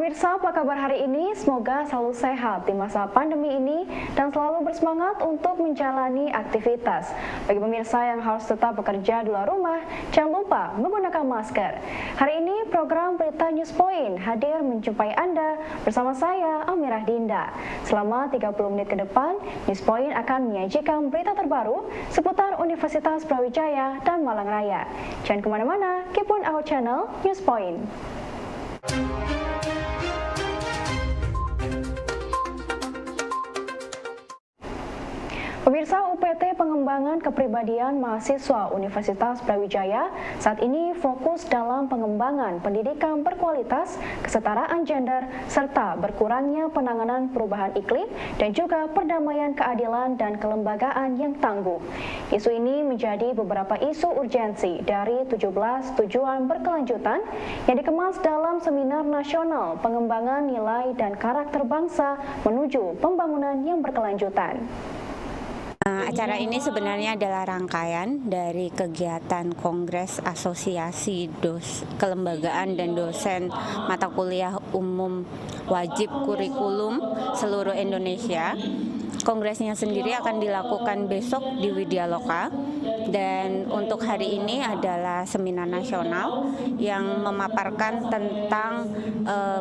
Pemirsa, apa kabar hari ini? Semoga selalu sehat di masa pandemi ini dan selalu bersemangat untuk menjalani aktivitas. Bagi pemirsa yang harus tetap bekerja di luar rumah, jangan lupa menggunakan masker. Hari ini program Berita News Point hadir menjumpai Anda bersama saya, Amirah Dinda. Selama 30 menit ke depan, News Point akan menyajikan berita terbaru seputar Universitas Brawijaya dan Malang Raya. Jangan kemana-mana, keep on our channel News Point. Pemirsa, UPT Pengembangan Kepribadian Mahasiswa Universitas Brawijaya saat ini fokus dalam pengembangan pendidikan berkualitas, kesetaraan gender, serta berkurangnya penanganan perubahan iklim dan juga perdamaian, keadilan, dan kelembagaan yang tangguh. Isu ini menjadi beberapa isu urgensi dari 17 tujuan berkelanjutan yang dikemas dalam Seminar Nasional Pengembangan Nilai dan Karakter Bangsa menuju Pembangunan yang Berkelanjutan. Acara ini sebenarnya adalah rangkaian dari kegiatan Kongres Asosiasi Kelembagaan dan Dosen Mata Kuliah Umum Wajib Kurikulum seluruh Indonesia. Kongresnya sendiri akan dilakukan besok di Widyaloka, dan untuk hari ini adalah seminar nasional yang memaparkan tentang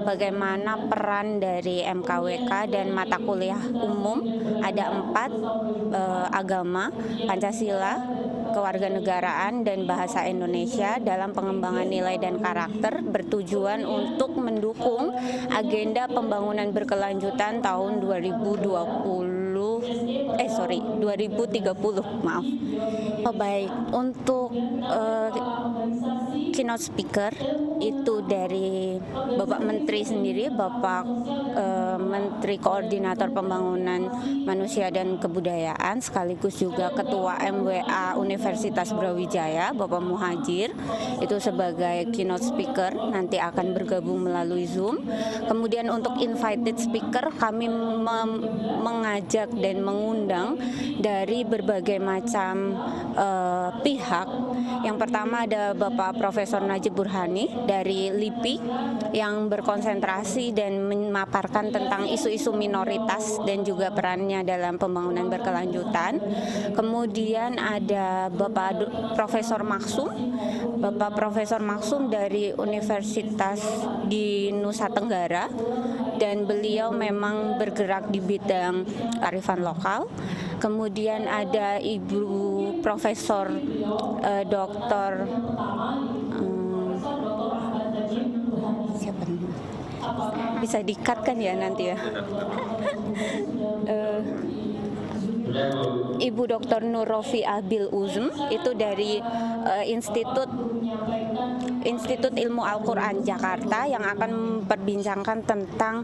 bagaimana peran dari MKWK dan mata kuliah umum. Ada 4, agama, Pancasila, kewarganegaraan, dan bahasa Indonesia dalam pengembangan nilai dan karakter, bertujuan untuk mendukung agenda pembangunan berkelanjutan tahun 2030, maaf. Baik, untuk keynote speaker itu dari Bapak Menteri sendiri, Bapak Menteri Koordinator Pembangunan Manusia dan Kebudayaan, sekaligus juga Ketua MWA Universitas Brawijaya, Bapak Muhajir, itu sebagai keynote speaker, nanti akan bergabung melalui Zoom. Kemudian untuk invited speaker, kami mengajak dan mengundang dari berbagai macam pihak. Yang pertama ada Bapak Profesor Najib Burhani dari LIPI yang berkonsentrasi dan memaparkan tentang isu-isu minoritas dan juga perannya dalam pembangunan berkelanjutan. Kemudian ada Bapak Profesor Maksum, Bapak Profesor Maksum dari Universitas di Nusa Tenggara, dan beliau memang bergerak di bidang kearifan lokal. Kemudian ada Ibu Profesor Dr. Siapa nih? Bisa di-cut kan ya nanti ya? Ibu Dr. Nurrofi Abil Uzm, itu dari Institut Ilmu Al-Quran Jakarta, yang akan memperbincangkan tentang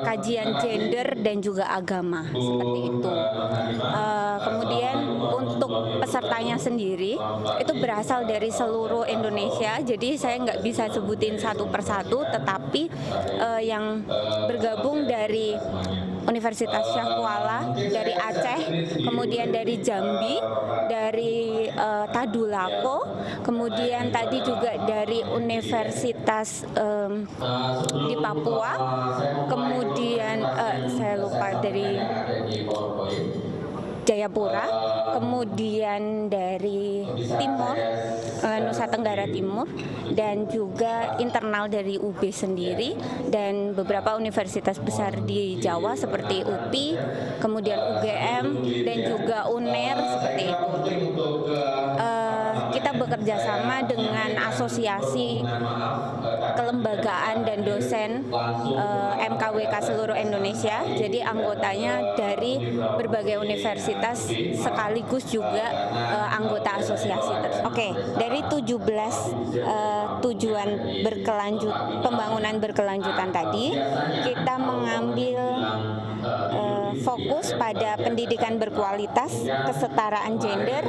kajian gender dan juga agama, seperti itu. Kemudian untuk pesertanya sendiri itu berasal dari seluruh Indonesia, jadi saya nggak bisa sebutin satu persatu, tetapi yang bergabung dari Universitas Syahkuala, dari Aceh, kemudian dari Jambi, dari Tadulako, kemudian tadi juga dari Universitas di Papua, kemudian saya lupa dari Jayapura, kemudian dari Timur, Nusa Tenggara Timur, dan juga internal dari UB sendiri, dan beberapa universitas besar di Jawa seperti UPI, kemudian UGM, dan juga UNER, seperti itu. Kita bekerja sama dengan Asosiasi Kelembagaan dan Dosen MKWK seluruh Indonesia, jadi anggotanya dari berbagai universitas sekaligus juga anggota asosiasi tersebut. Oke, dari 17 tujuan pembangunan berkelanjutan tadi, kita mengambil fokus pada pendidikan berkualitas, kesetaraan gender,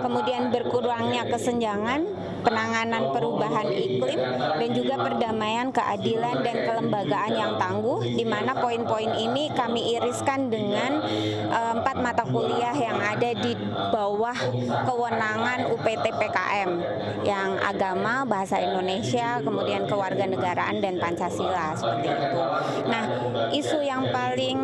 kemudian berkurangnya kesenjangan, penanganan perubahan iklim, dan juga perdamaian, keadilan, dan kelembagaan yang tangguh, di mana poin-poin ini kami iriskan dengan 4 mata mata kuliah yang ada di bawah kewenangan UPT PKM yang agama, bahasa Indonesia, kemudian kewarganegaraan dan Pancasila seperti itu. Nah, isu yang paling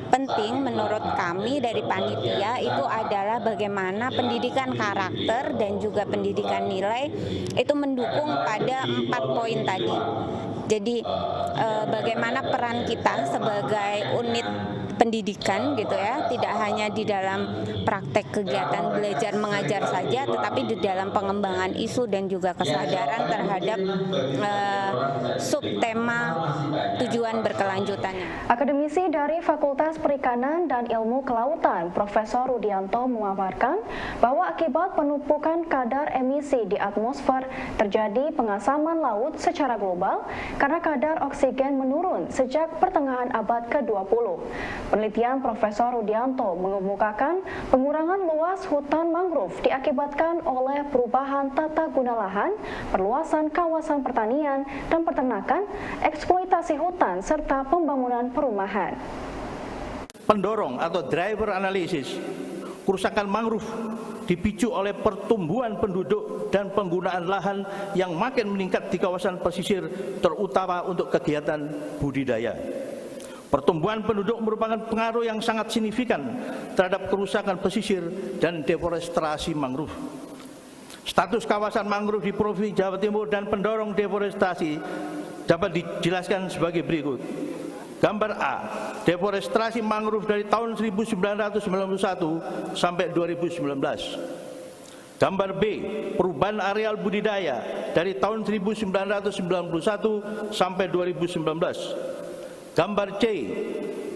penting menurut kami dari panitia itu adalah bagaimana pendidikan karakter dan juga pendidikan nilai itu mendukung pada 4 poin tadi. Jadi bagaimana peran kita sebagai unit pendidikan gitu ya, tidak hanya di dalam praktek kegiatan belajar mengajar saja, tetapi di dalam pengembangan isu dan juga kesadaran terhadap subtema tujuan berkelanjutannya. Akademisi dari Fakultas Perikanan dan Ilmu Kelautan, Profesor Rudianto memaparkan bahwa akibat penumpukan kadar emisi di atmosfer terjadi pengasaman laut secara global karena kadar oksigen menurun sejak pertengahan abad ke-20. Penelitian Profesor Rudianto mengemukakan pengurangan luas hutan mangrove diakibatkan oleh perubahan tata guna lahan, perluasan kawasan pertanian dan peternakan, eksploitasi hutan, serta pembangunan perumahan. Pendorong atau driver analisis kerusakan mangrove dipicu oleh pertumbuhan penduduk dan penggunaan lahan yang makin meningkat di kawasan pesisir, terutama untuk kegiatan budidaya. Pertumbuhan penduduk merupakan pengaruh yang sangat signifikan terhadap kerusakan pesisir dan deforestasi mangrove. Status kawasan mangrove di Provinsi Jawa Timur dan pendorong deforestasi dapat dijelaskan sebagai berikut. Gambar A, deforestasi mangrove dari tahun 1991 sampai 2019. Gambar B, perubahan areal budidaya dari tahun 1991 sampai 2019. Gambar C,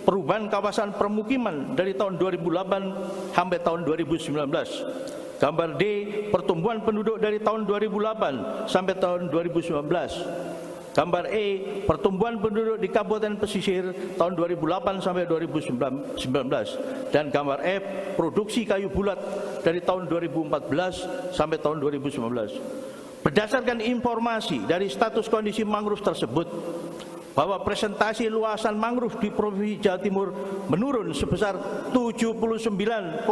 perubahan kawasan permukiman dari tahun 2008 sampai tahun 2019. Gambar D, pertumbuhan penduduk dari tahun 2008 sampai tahun 2019. Gambar E, pertumbuhan penduduk di Kabupaten Pesisir tahun 2008 sampai 2019. Dan gambar F, produksi kayu bulat dari tahun 2014 sampai tahun 2019. Berdasarkan informasi dari status kondisi mangrove tersebut, bahwa presentasi luasan mangrove di Provinsi Jawa Timur menurun sebesar 79,47%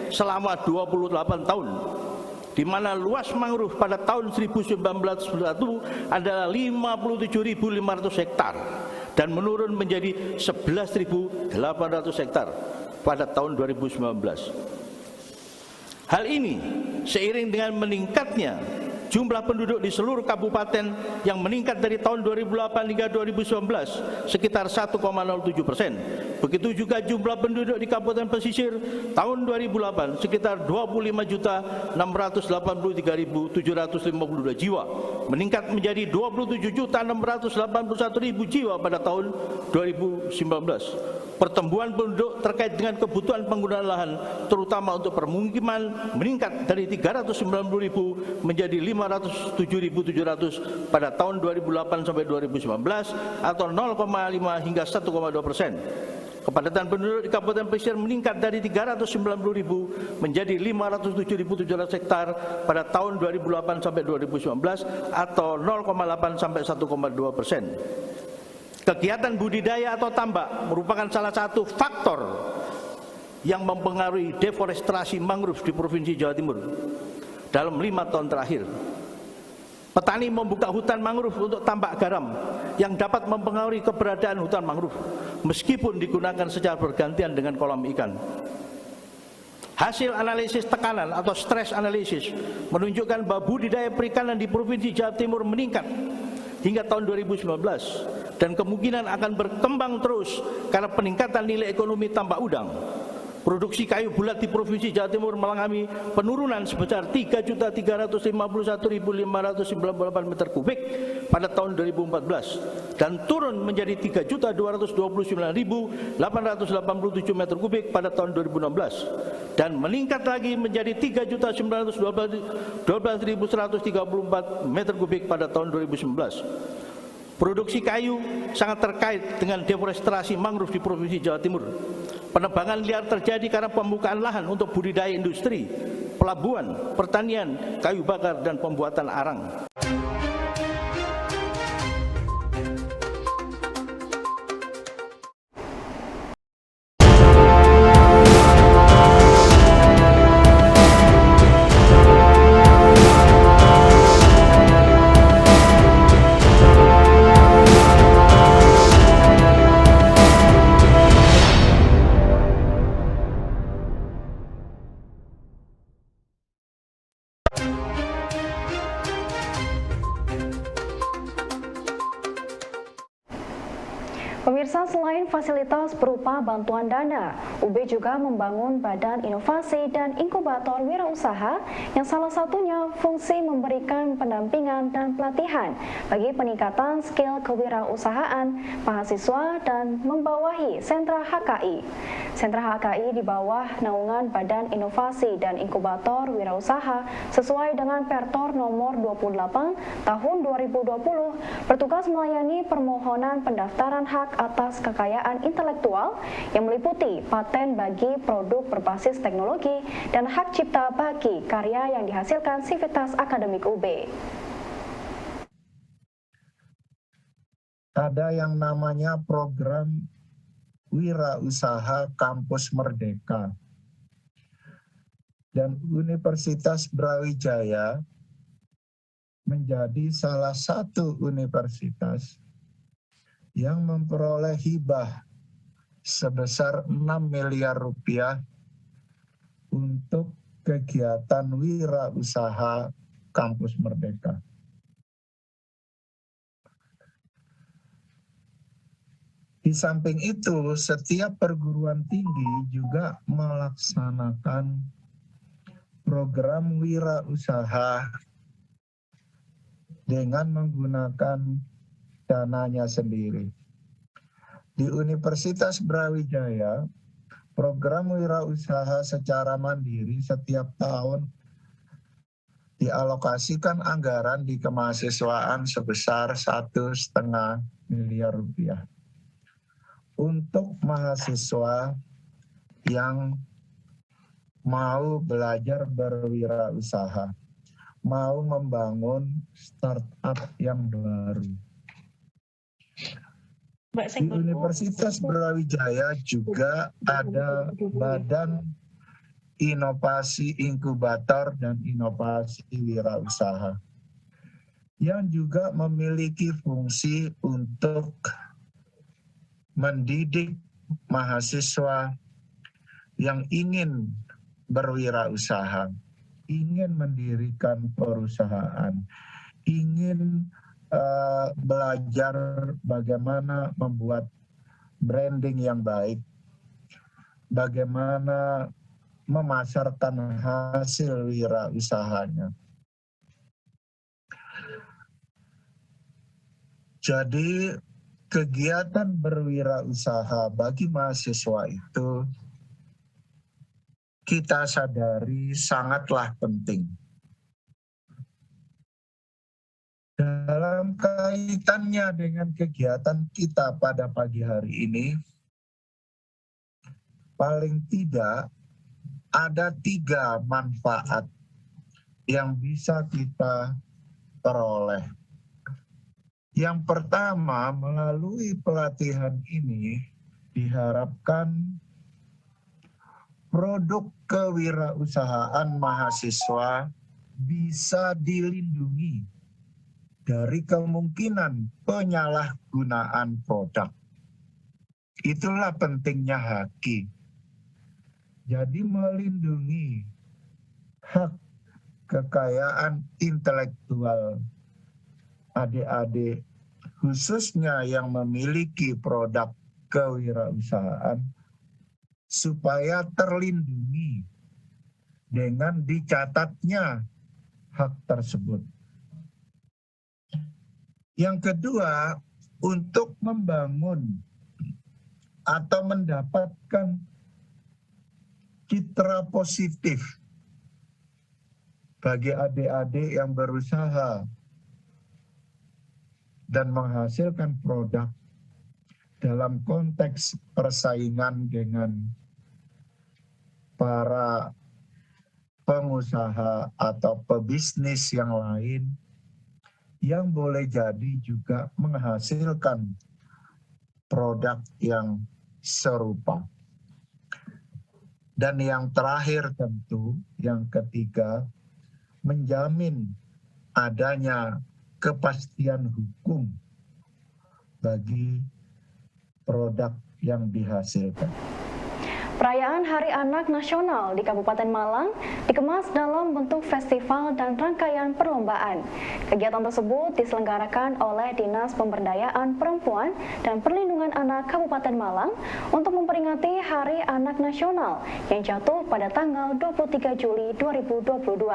selama 28 tahun, di mana luas mangrove pada tahun 1991 adalah 57.500 hektar dan menurun menjadi 11.800 hektar pada tahun 2019. Hal ini seiring dengan meningkatnya jumlah penduduk di seluruh kabupaten yang meningkat dari tahun 2008 hingga 2019 sekitar 1,07%. Begitu juga jumlah penduduk di Kabupaten Pesisir tahun 2008 sekitar 25.683.752 jiwa, meningkat menjadi 27.681.000 jiwa pada tahun 2019. Pertumbuhan penduduk terkait dengan kebutuhan penggunaan lahan, terutama untuk permukiman, meningkat dari 390.000 menjadi 507.700 pada tahun 2008 sampai 2019 atau 0,5 hingga 1,2%. Kepadatan penduduk di Kabupaten Pesisir meningkat dari 390.000 menjadi 507.700 hektar pada tahun 2008 sampai 2019 atau 0,8 sampai 1,2%. Kegiatan budidaya atau tambak merupakan salah satu faktor yang mempengaruhi deforestasi mangrove di Provinsi Jawa Timur. Dalam 5 tahun terakhir, petani membuka hutan mangrove untuk tambak garam yang dapat mempengaruhi keberadaan hutan mangrove meskipun digunakan secara bergantian dengan kolam ikan. Hasil analisis tekanan atau stress analysis menunjukkan bahwa budidaya perikanan di Provinsi Jawa Timur meningkat hingga tahun 2019 dan kemungkinan akan berkembang terus karena peningkatan nilai ekonomi tambak udang. Produksi kayu bulat di Provinsi Jawa Timur mengalami penurunan sebesar 3.351.598 meter kubik pada tahun 2014 dan turun menjadi 3.229.887 meter kubik pada tahun 2016 dan meningkat lagi menjadi 3.912.134 meter kubik pada tahun 2019. Produksi kayu sangat terkait dengan deforestasi mangrove di Provinsi Jawa Timur. Penebangan liar terjadi karena pembukaan lahan untuk budidaya industri, pelabuhan, pertanian, kayu bakar, dan pembuatan arang. fasilitas berupa bantuan dana, UB juga membangun badan inovasi dan inkubator wirausaha yang salah satunya fungsi memberikan pendampingan dan pelatihan bagi peningkatan skill kewirausahaan mahasiswa dan membawahi sentra HKI. Sentra HKI di bawah naungan Badan Inovasi dan Inkubator Wirausaha sesuai dengan Pertor nomor 28 tahun 2020 bertugas melayani permohonan pendaftaran hak atas kekayaan intelektual yang meliputi paten bagi produk berbasis teknologi dan hak cipta bagi karya yang dihasilkan Sivitas Akademik UB. Ada yang namanya program Wirausaha Kampus Merdeka. Dan Universitas Brawijaya menjadi salah satu universitas yang memperoleh hibah sebesar 6 miliar rupiah untuk kegiatan wirausaha Kampus Merdeka. Di samping itu, setiap perguruan tinggi juga melaksanakan program wirausaha dengan menggunakan dananya sendiri. Di Universitas Brawijaya, program wirausaha secara mandiri setiap tahun dialokasikan anggaran di kemahasiswaan sebesar 1,5 miliar rupiah untuk mahasiswa yang mau belajar berwirausaha, mau membangun startup yang baru. Di Universitas Brawijaya juga ada Badan Inovasi Inkubator dan Inovasi Wirausaha yang juga memiliki fungsi untuk mendidik mahasiswa yang ingin berwirausaha, ingin mendirikan perusahaan, ingin belajar bagaimana membuat branding yang baik, bagaimana memasarkan hasil wirausahanya. Jadi kegiatan berwirausaha bagi mahasiswa itu kita sadari sangatlah penting. Dalam kaitannya dengan kegiatan kita pada pagi hari ini, paling tidak ada 3 manfaat yang bisa kita peroleh. Yang pertama, melalui pelatihan ini diharapkan produk kewirausahaan mahasiswa bisa dilindungi dari kemungkinan penyalahgunaan produk. Itulah pentingnya HAKI. Jadi melindungi hak kekayaan intelektual adik-adik, khususnya yang memiliki produk kewirausahaan, supaya terlindungi dengan dicatatnya hak tersebut. Yang kedua, untuk membangun atau mendapatkan citra positif bagi adik-adik yang berusaha dan menghasilkan produk dalam konteks persaingan dengan para pengusaha atau pebisnis yang lain yang boleh jadi juga menghasilkan produk yang serupa. Dan yang terakhir tentu, yang ketiga, menjamin adanya kepastian hukum bagi produk yang dihasilkan. Perayaan Hari Anak Nasional di Kabupaten Malang dikemas dalam bentuk festival dan rangkaian perlombaan. Kegiatan tersebut diselenggarakan oleh Dinas Pemberdayaan Perempuan dan Perlindungan Anak Kabupaten Malang untuk memperingati Hari Anak Nasional yang jatuh pada tanggal 23 Juli 2022.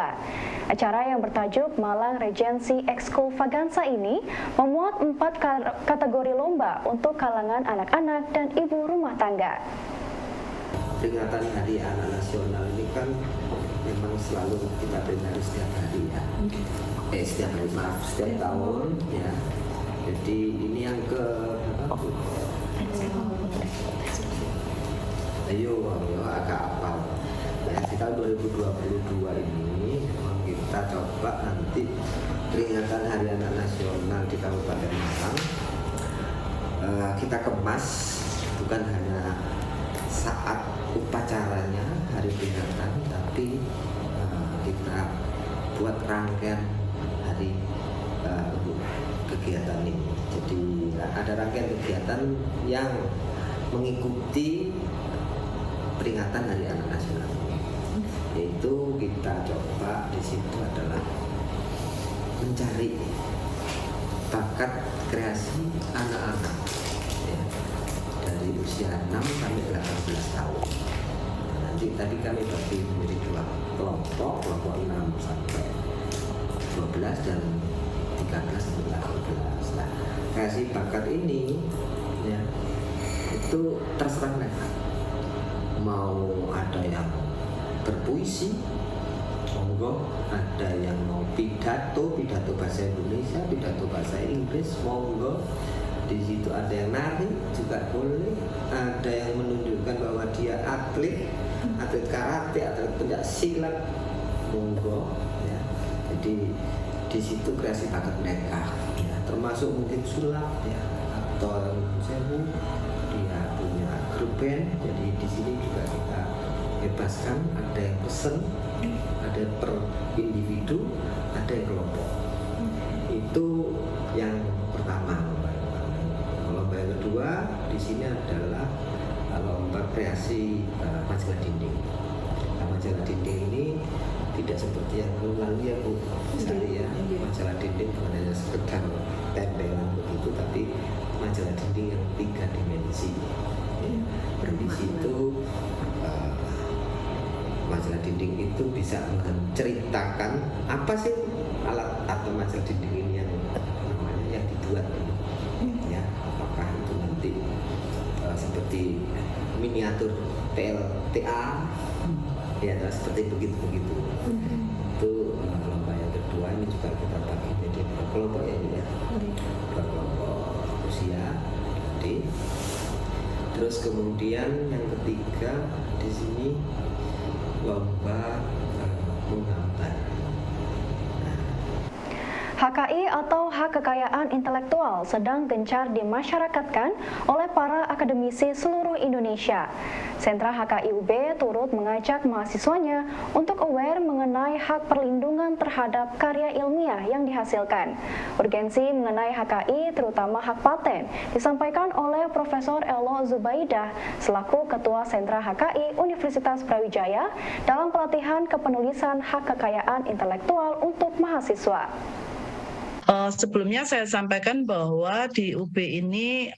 Acara yang bertajuk Malang Regency Extravaganza ini memuat 4 kategori lomba untuk kalangan anak-anak dan ibu rumah tangga. Peringatan Hari Anak Nasional ini kan memang selalu kita peringati setiap hari ya. Setiap tahun ya. Jadi ini yang ke agak apal. Ya, di tahun 2022 ini memang kita coba nanti peringatan Hari Anak Nasional di Kabupaten Malang kita kemas bukan hanya saat upacaranya hari peringatan, tapi kita buat rangkaian hari untuk kegiatan ini. Jadi ada rangkaian kegiatan yang mengikuti peringatan Hari Anak Nasional, yaitu kita coba di situ adalah mencari bakat kreasi anak-anak ya, dari usia 6 sampai 18 tahun. Nanti tadi kami bagi menjadi 2 kelompok 6 sampai 12 dan 13 sampai 18. Nah, kreasi bakat ini ya itu terserah mereka. Mau ada yang berpuisi, monggo, ada yang mau pidato bahasa Indonesia, pidato bahasa Inggris, monggo. Di situ ada yang nari juga boleh, ada yang menunjukkan bahwa dia atlet karate, atlet pencak silat, monggo ya. Jadi di situ kreasi bakat mereka ya, termasuk mungkin sulap ya, aktor sewu, dia punya grup band. Jadi di sini juga kita bebaskan, ada yang pesen, ada per individu, ada yang kelompok. Itu yang pertama. Lomba yang kedua di sini adalah lomba kreasi majalah dinding. Nah, majalah dinding ini tidak seperti yang lalu ya Bu Sari ya. Majalah dinding bukan hanya sekedar tempelan begitu, tapi majalah dinding yang 3 dimensi. Di situ majalah dinding itu bisa menceritakan apa sih alat atau majalah dinding ini yang namanya yang dibuat ini. Ya, apakah itu nanti seperti miniatur PLTA ya, seperti begitu. Itu lomba yang kedua ini juga kita bagi menjadi 2 kelompok ya, 2 kelompok usia tadi. Terus kemudian yang ketiga di sini lomba menggambar. HKI atau hak kekayaan intelektual sedang gencar dimasyarakatkan oleh para akademisi seluruh Indonesia. Sentra HKI UB turut mengajak mahasiswanya untuk aware mengenai hak perlindungan terhadap karya ilmiah yang dihasilkan. Urgensi mengenai HKI, terutama hak paten, disampaikan oleh Profesor Elo Zubaidah selaku Ketua Sentra HKI Universitas Brawijaya dalam pelatihan kepenulisan hak kekayaan intelektual untuk mahasiswa. Sebelumnya saya sampaikan bahwa di UB ini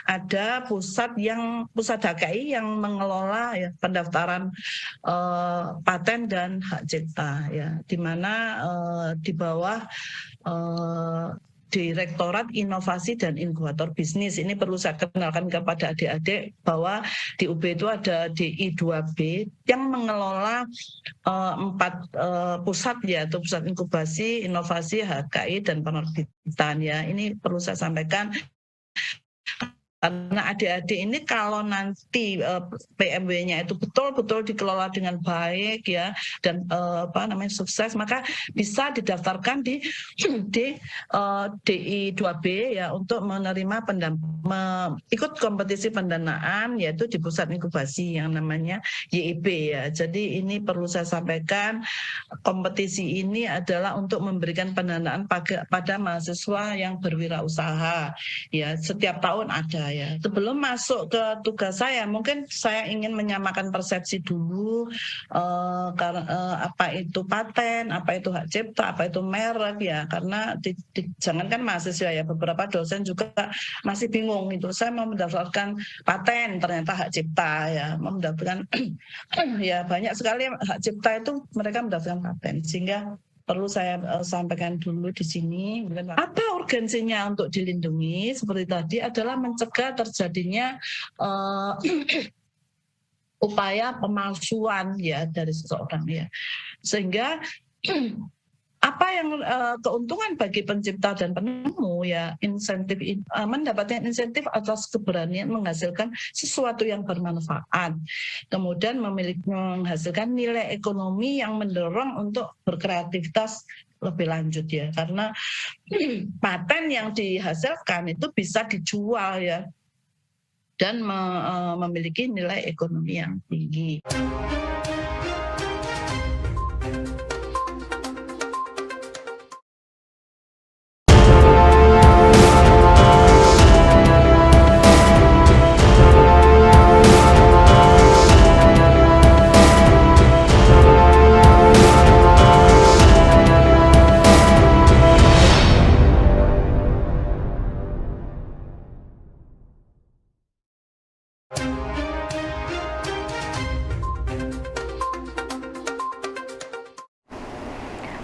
ada pusat HKI yang mengelola ya, pendaftaran paten dan hak cipta ya, di mana di bawah Direktorat Inovasi dan Inkubator Bisnis. Ini perlu saya kenalkan kepada adik-adik bahwa di UB itu ada DI2B yang mengelola 4 pusat, yaitu Pusat Inkubasi, Inovasi, HKI, dan Penerbitan. Ya, ini perlu saya sampaikan. Karena adik-adik ini kalau nanti PMW-nya itu betul-betul dikelola dengan baik ya, dan sukses, maka bisa didaftarkan di DI2B ya untuk menerima ikut kompetisi pendanaan, yaitu di pusat inkubasi yang namanya YIB ya. Jadi ini perlu saya sampaikan, kompetisi ini adalah untuk memberikan pendanaan pada mahasiswa yang berwirausaha ya, setiap tahun ada saya. Sebelum masuk ke tugas saya, mungkin saya ingin menyamakan persepsi dulu apa itu paten, apa itu hak cipta, apa itu merek ya. Karena jangankan mahasiswa ya, beberapa dosen juga masih bingung itu. Saya mau mendaftarkan paten, ternyata hak cipta ya, mau mendaftarkan ya banyak sekali hak cipta itu mereka mendaftarkan paten, sehingga perlu saya sampaikan dulu di sini. Apa urgensinya untuk dilindungi? Seperti tadi adalah mencegah terjadinya upaya pemalsuan ya dari seseorang ya, sehingga apa yang keuntungan bagi pencipta dan penemu ya, insentif mendapatkan insentif atas keberanian menghasilkan sesuatu yang bermanfaat, kemudian menghasilkan nilai ekonomi yang mendorong untuk berkreativitas lebih lanjut ya, karena paten yang dihasilkan itu bisa dijual ya dan memiliki nilai ekonomi yang tinggi.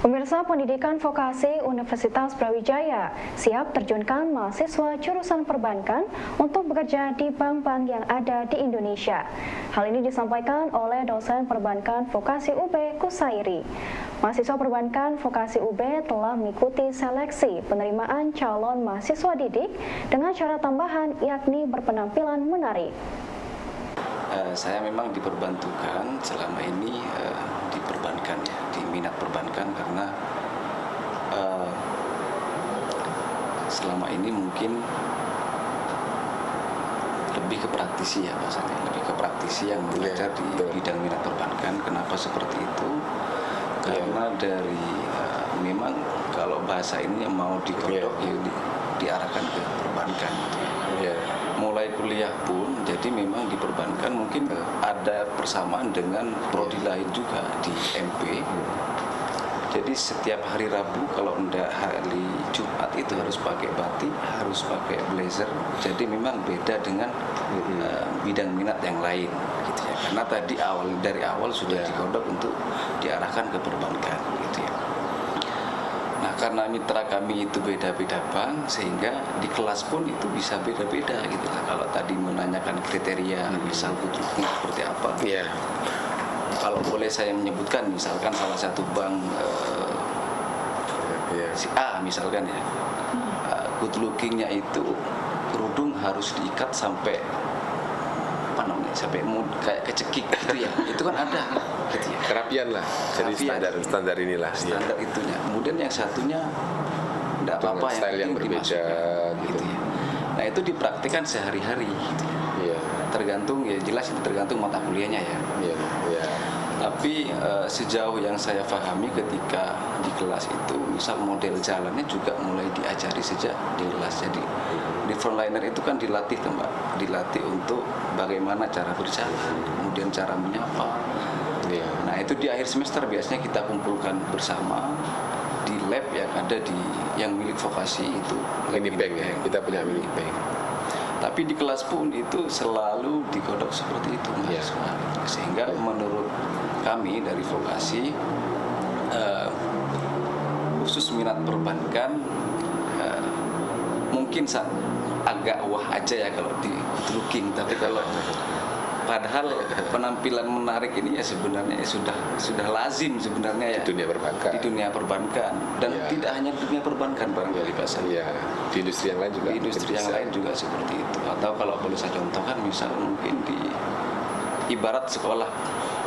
Pemirsa, pendidikan vokasi Universitas Brawijaya siap terjunkan mahasiswa jurusan perbankan untuk bekerja di bank-bank yang ada di Indonesia. Hal ini disampaikan oleh dosen perbankan vokasi UB Kusairi. Mahasiswa perbankan vokasi UB telah mengikuti seleksi penerimaan calon mahasiswa didik dengan cara tambahan, yakni berpenampilan menarik. Saya memang diperbantukan selama ini di perbankan ya, di minat perbankan, karena selama ini mungkin lebih ke praktisi ya bahasanya, lebih ke praktisi yang belajar di bidang minat perbankan. Kenapa seperti itu? Karena dari memang kalau bahasa ini yang mau digodok ya diarahkan ke perbankan gitu ya. Mulai kuliah pun jadi memang di perbankan mungkin ada persamaan dengan prodi lain juga di MP. Jadi setiap hari Rabu, kalau enggak hari Jumat itu harus pakai batik, harus pakai blazer. Jadi memang beda dengan bidang minat yang lain gitu ya. Karena tadi dari awal sudah digodok untuk diarahkan ke perbankan gitu ya. Nah, karena mitra kami itu beda-beda bank, sehingga di kelas pun itu bisa beda-beda gitu lah. Kalau tadi menanyakan kriteria, misal butuhnya seperti apa. Kalau boleh saya menyebutkan, misalkan salah satu bank si A misalkan ya, good lookingnya itu kerudung harus diikat sampai apa namanya, sampai kayak kecekik gitu ya. Itu kan ada gitu ya. Kerapian lah, jadi standar inilah. Standar itunya. Kemudian yang satunya enggak apa-apa, style yang berbeda gitu ya. Nah, itu dipraktikkan sehari-hari gitu ya. Tergantung, ya jelas itu tergantung mata kuliahnya ya. Tapi sejauh yang saya pahami ketika di kelas itu, misal model jalannya juga mulai diajari sejak di kelas. Jadi di frontliner itu kan dilatih Mbak, dilatih untuk bagaimana cara berjalan, kemudian cara menyapa. Nah, itu di akhir semester biasanya kita kumpulkan bersama di lab yang ada di yang milik vokasi itu. Mini bank ya, kita punya mini bank. Tapi di kelas pun itu selalu digodok seperti itu, Mas. Sehingga menurut kami dari vokasi, khusus minat perbankan, mungkin agak wah aja ya kalau di looking, tapi kalau padahal penampilan menarik ini ya sebenarnya sudah lazim sebenarnya ya di dunia perbankan dan tidak hanya di dunia perbankan barangkali Pak Saya. Di industri yang lain juga. Di industri yang lain juga seperti itu. Atau kalau boleh saya contohkan, misal mungkin di ibarat sekolah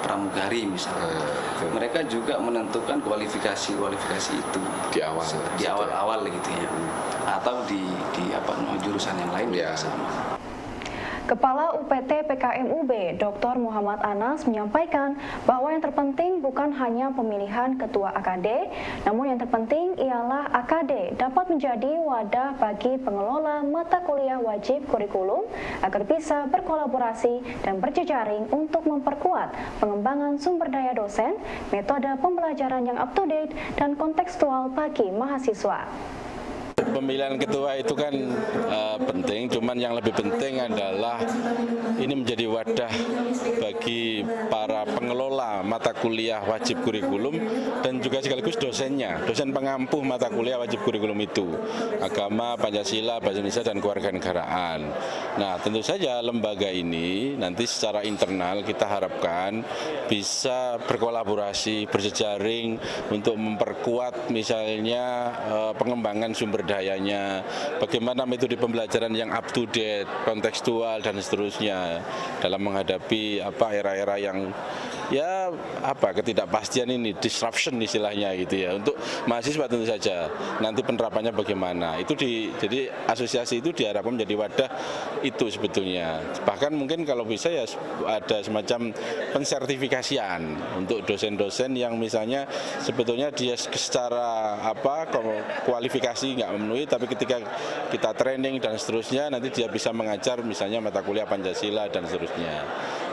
pramugari misalnya, mereka juga menentukan kualifikasi itu di awal gitu ya, atau di jurusan yang lain juga sama. Kepala UPT PKM UB, Dr. Muhammad Anas menyampaikan bahwa yang terpenting bukan hanya pemilihan ketua AKD, namun yang terpenting ialah AKD dapat menjadi wadah bagi pengelola mata kuliah wajib kurikulum agar bisa berkolaborasi dan berjejaring untuk memperkuat pengembangan sumber daya dosen, metode pembelajaran yang up-to-date dan kontekstual bagi mahasiswa. Pemilihan ketua itu kan penting, cuman yang lebih penting adalah ini menjadi wadah bagi para pengelola mata kuliah wajib kurikulum dan juga sekaligus dosennya, dosen pengampuh mata kuliah wajib kurikulum itu, agama, Pancasila, bahasa Indonesia, dan kewarganegaraan. Nah, tentu saja lembaga ini nanti secara internal kita harapkan bisa berkolaborasi, berjejaring untuk memperkuat misalnya pengembangan sumber dayanya, bagaimana metode pembelajaran yang up to date, kontekstual dan seterusnya dalam menghadapi era-era yang ketidakpastian ini, disruption istilahnya gitu ya. Untuk mahasiswa tentu saja nanti penerapannya bagaimana. Jadi asosiasi itu diharapkan menjadi wadah itu sebetulnya. Bahkan mungkin kalau bisa ya ada semacam pensertifikasian untuk dosen-dosen yang misalnya sebetulnya dia secara kualifikasi nggak memenuhi, tapi ketika kita training dan seterusnya nanti dia bisa mengajar misalnya mata kuliah Pancasila dan seterusnya.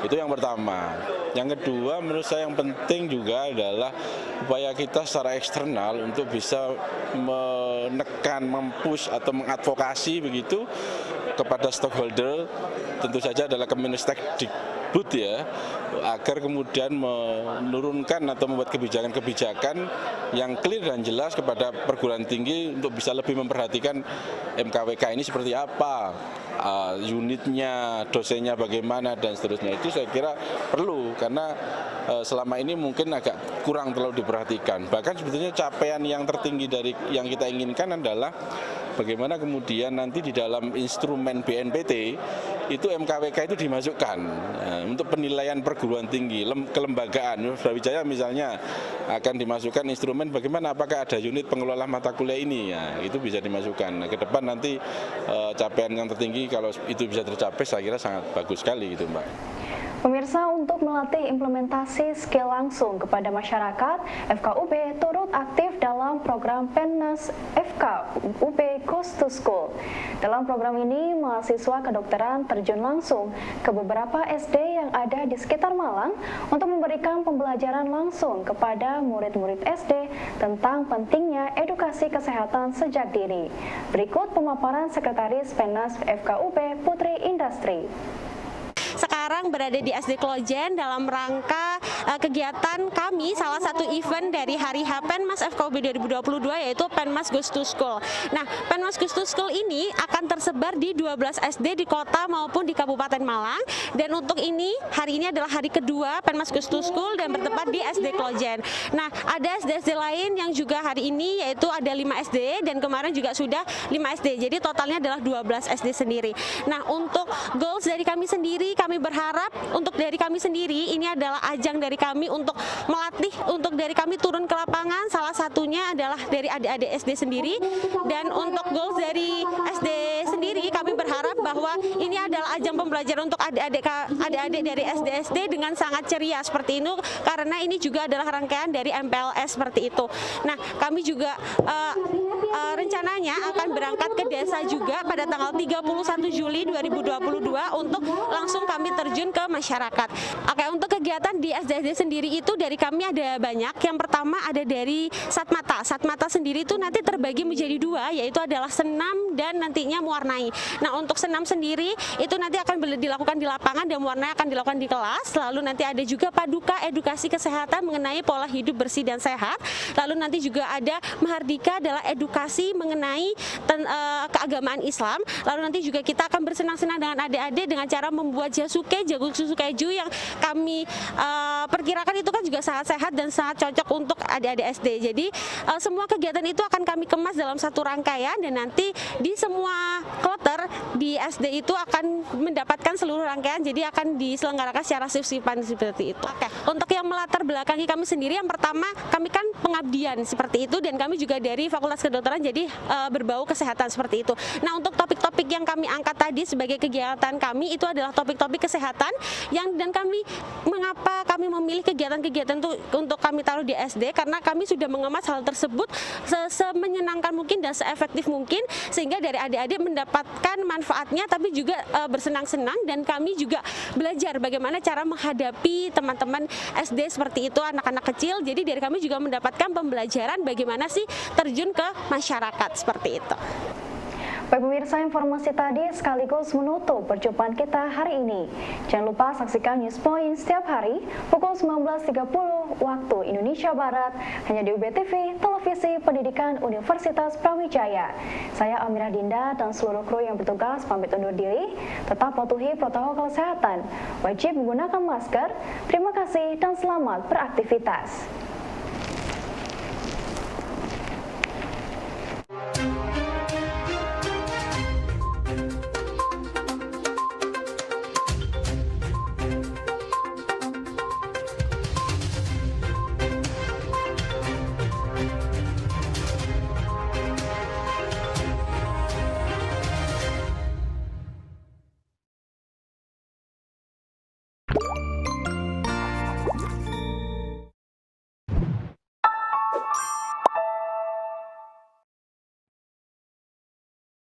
Itu yang pertama. Yang kedua menurut saya yang penting juga adalah upaya kita secara eksternal untuk bisa menekan, mempush atau mengadvokasi begitu kepada stakeholder, tentu saja adalah Kemenristek Dikbud ya, agar kemudian menurunkan atau membuat kebijakan-kebijakan yang clear dan jelas kepada perguruan tinggi untuk bisa lebih memperhatikan MKWK ini seperti apa, unitnya, dosennya bagaimana dan seterusnya. Itu saya kira perlu karena selama ini mungkin agak kurang terlalu diperhatikan. Bahkan sebetulnya capaian yang tertinggi dari yang kita inginkan adalah bagaimana kemudian nanti di dalam instrumen BNPT itu MKWK itu dimasukkan untuk penilaian perguruan tinggi, kelembagaan. Brawijaya misalnya akan dimasukkan instrumen bagaimana apakah ada unit pengelola mata kuliah ini, ya, itu bisa dimasukkan. Nah, ke depan nanti capaian yang tertinggi kalau itu bisa tercapai saya kira sangat bagus sekali gitu, Mbak. Pemirsa, untuk melatih implementasi skill langsung kepada masyarakat, FKUB turut aktif dalam program Pennas FKUB Goes to School. Dalam program ini, mahasiswa kedokteran terjun langsung ke beberapa SD yang ada di sekitar Malang untuk memberikan pembelajaran langsung kepada murid-murid SD tentang pentingnya edukasi kesehatan sejak dini. Berikut pemaparan Sekretaris Pennas FKUB Putri Indastri. Sekarang berada di SD Klojen dalam rangka kegiatan kami, salah satu event dari Hari H Penmas FKUB 2022 yaitu Penmas Goes to School. Nah, Penmas Goes to School ini akan tersebar di 12 SD di kota maupun di Kabupaten Malang, dan untuk ini hari ini adalah hari kedua Penmas Goes to School dan bertempat di SD Klojen. Nah, ada SD-SD lain yang juga hari ini yaitu ada 5 SD dan kemarin juga sudah 5 SD. Jadi totalnya adalah 12 SD sendiri. Nah, untuk goals dari kami sendiri, kami berharap untuk dari kami sendiri ini adalah ajang dari kami untuk melatih, untuk dari kami turun ke lapangan, salah satunya adalah dari adik-adik SD sendiri. Dan untuk goals dari SD sendiri kami berharap bahwa ini adalah ajang pembelajaran untuk adik-adik dari SD-SD dengan sangat ceria seperti ini, karena ini juga adalah rangkaian dari MPLS seperti itu. Nah, kami juga rencananya akan berangkat ke desa juga pada tanggal 31 Juli 2022 untuk langsung kami terjun ke masyarakat. Oke, untuk kegiatan di SD-SD sendiri itu dari kami ada banyak. Yang pertama ada dari Satmata. Satmata sendiri itu nanti terbagi menjadi dua, yaitu adalah senam dan nantinya mewarnai. Nah, untuk senam sendiri itu nanti akan dilakukan di lapangan dan mewarnai akan dilakukan di kelas. Lalu nanti ada juga paduka edukasi kesehatan mengenai pola hidup bersih dan sehat. Lalu nanti juga ada Mahardika adalah edukasi mengenai keagamaan Islam. Lalu nanti juga kita akan bersenang-senang dengan adik-adik dengan cara membuat jasuke, jagung susu keju yang kami perkirakan itu kan juga sangat sehat dan sangat cocok untuk adik-adik SD. Jadi semua kegiatan itu akan kami kemas dalam satu rangkaian dan nanti di semua kloter di SD itu akan mendapatkan seluruh rangkaian, jadi akan diselenggarakan secara shift-shiftan seperti itu. Oke, untuk yang melatar belakangi kami sendiri, yang pertama kami kan pengabdian seperti itu dan kami juga dari Fakultas Kedokteran, jadi berbau kesehatan seperti itu. Nah, untuk topik-topik yang kami angkat tadi sebagai kegiatan kami itu adalah topik-topik kesehatan dan mengapa kami memilih kegiatan-kegiatan itu untuk kami taruh di SD, karena kami sudah mengemas hal tersebut semenyenangkan mungkin dan seefektif mungkin sehingga dari adik-adik mendapatkan manfaatnya tapi juga bersenang-senang, dan kami juga belajar bagaimana cara menghadapi teman-teman SD seperti itu, anak-anak kecil. Jadi dari kami juga mendapatkan pembelajaran bagaimana sih terjun ke masyarakat seperti itu. Baik pemirsa, informasi tadi sekaligus menutup perjumpaan kita hari ini. Jangan lupa saksikan News Point setiap hari pukul 19.30 waktu Indonesia Barat hanya di UBTV, Televisi Pendidikan Universitas Brawijaya. Saya Amirah Dinda dan seluruh kru yang bertugas pamit undur diri. Tetap patuhi protokol kesehatan, wajib menggunakan masker. Terima kasih dan selamat beraktivitas.